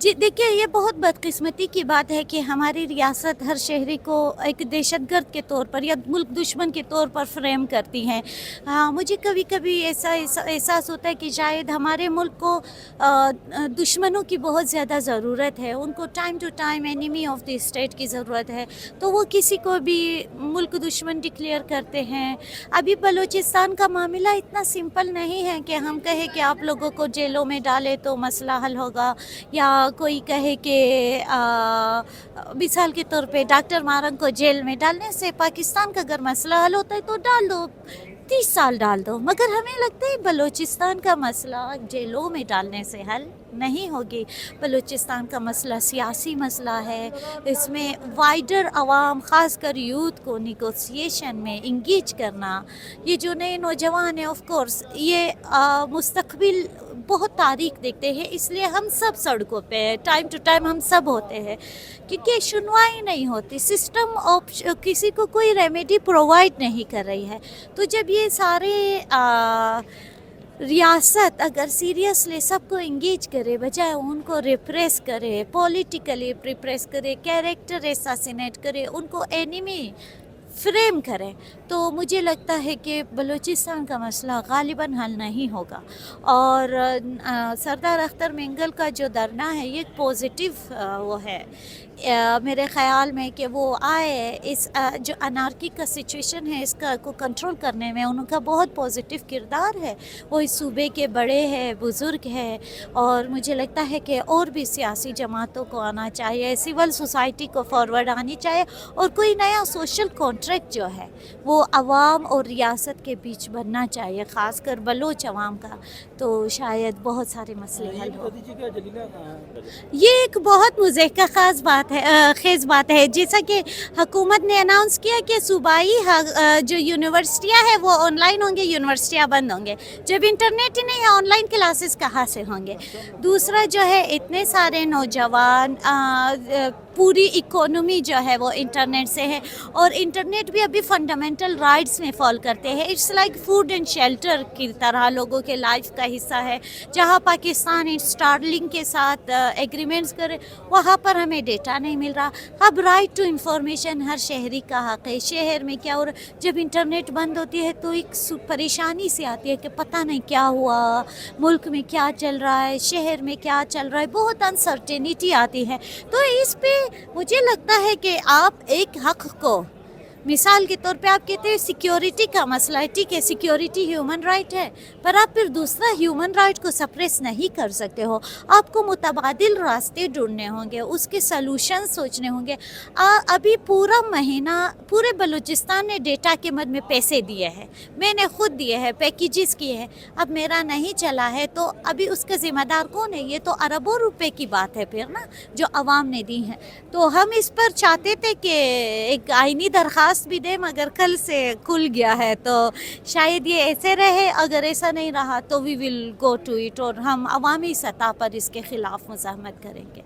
جی دیکھیے، یہ بہت بدقسمتی کی بات ہے کہ ہماری ریاست ہر شہری کو ایک دہشت گرد کے طور پر یا ملک دشمن کے طور پر فریم کرتی ہے. مجھے کبھی کبھی ایسا احساس ہوتا ہے کہ شاید ہمارے ملک کو دشمنوں کی بہت زیادہ ضرورت ہے. ان کو time to time enemy of the state کی ضرورت ہے، تو وہ کسی کو بھی ملک دشمن ڈکلیئر کرتے ہیں. ابھی بلوچستان کا معاملہ اتنا سمپل نہیں ہے کہ ہم کہیں کہ آپ لوگوں کو جیلوں میں ڈالے تو مسئلہ حل ہوگا، یا کوئی کہے کہ مثال کے طور پہ ڈاکٹر مارنگ کو جیل میں ڈالنے سے پاکستان کا اگر مسئلہ حل ہوتا ہے تو ڈال دو، 30 سال ڈال دو. مگر ہمیں لگتا ہے بلوچستان کا مسئلہ جیلوں میں ڈالنے سے حل نہیں ہوگی. بلوچستان کا مسئلہ سیاسی مسئلہ ہے. اس میں وائڈر عوام، خاص کر یوتھ کو نیگوسیشن میں انگیج کرنا. یہ جو نئے نوجوان ہیں، آف کورس یہ مستقبل بہت تاریخ دیکھتے ہیں، اس لیے ہم سب سڑکوں پہ ٹائم ٹو ٹائم ہم سب ہوتے ہیں، کیونکہ سنوائی نہیں ہوتی. سسٹم کسی کو کوئی ریمیڈی پرووائڈ نہیں کر رہی ہے. تو جب یہ سارے ریاست اگر سیریسلی سب کو انگیج کرے، بجائے ان کو ریپریس کرے، پولیٹیکلی ریپریس کرے، کیریکٹر اساسینیٹ کرے، ان کو اینیمی فریم کرے، تو مجھے لگتا ہے کہ بلوچستان کا مسئلہ غالباً حل نہیں ہوگا. اور سردار اختر مینگل کا جو دھرنا ہے، یہ ایک پوزیٹیو وہ ہے میرے خیال میں، کہ وہ آئے اس جو انارکی کا سچویشن ہے اس کا کو کنٹرول کرنے میں ان کا بہت پوزیٹیو کردار ہے. وہ اس صوبے کے بڑے ہیں، بزرگ ہیں، اور مجھے لگتا ہے کہ اور بھی سیاسی جماعتوں کو آنا چاہیے، سول سوسائٹی کو فارورڈ آنی چاہیے، اور کوئی نیا سوشل کانٹریکٹ جو ہے وہ عوام اور ریاست کے بیچ بننا چاہیے، خاص کر بلوچ عوام کا. تو شاید بہت سارے مسئلے حل ہوں. یہ ایک بہت مضحکہ خیز بات ہے. جیسا کہ حکومت نے اناؤنس کیا کہ صوبائی جو یونیورسٹیاں ہیں وہ آن لائن ہوں گے، یونیورسٹیاں بند ہوں گے. جب انٹرنیٹ ہی نہیں ہے، آن لائن کلاسز کہاں سے ہوں گے؟ دوسرا جو ہے، اتنے سارے نوجوان، پوری اکانومی جو ہے وہ انٹرنیٹ سے ہے، اور انٹرنیٹ بھی ابھی فنڈامنٹل رائٹس میں فال کرتے ہیں. It's like food and shelter کی طرح لوگوں کے لائف کا حصہ ہے. جہاں پاکستان اسٹارلنگ کے ساتھ ایگریمنٹس کرے، وہاں پر ہمیں ڈیٹا نہیں مل رہا. اب رائٹ ٹو انفارمیشن ہر شہری کا حق ہے. شہر میں کیا ہو رہا ہے، جب انٹرنیٹ بند ہوتی ہے تو ایک پریشانی سی آتی ہے کہ پتہ نہیں کیا ہوا، ملک میں کیا چل رہا ہے، شہر میں کیا چل رہا ہے، بہت انسرٹینٹی آتی ہے. تو اس پہ مجھے لگتا ہے کہ آپ ایک حق کو، مثال کے طور پہ آپ کہتے ہیں سیکیورٹی کا مسئلہ ہے، ٹھیک ہے، سیکیورٹی ہیومن رائٹ ہے، پر آپ پھر دوسرا ہیومن رائٹ کو سپریس نہیں کر سکتے ہو. آپ کو متبادل راستے ڈھونڈنے ہوں گے، اس کے سلوشن سوچنے ہوں گے. ابھی پورا مہینہ پورے بلوچستان نے ڈیٹا کے مد میں پیسے دیے ہیں، میں نے خود دیے ہیں، پیکیجز کیے ہیں. اب میرا نہیں چلا ہے تو ابھی اس کا ذمہ دار کون ہے؟ یہ تو اربوں روپے کی بات ہے پھر نا، جو عوام نے دی ہیں. تو ہم اس پر چاہتے تھے کہ ایک آئینی درخواست بھی دیں، مگر کل سے کھل گیا ہے، تو شاید یہ ایسے رہے. اگر ایسا نہیں رہا تو وی ول گو ٹو اٹ، اور ہم عوامی سطح پر اس کے خلاف مزاحمت کریں گے.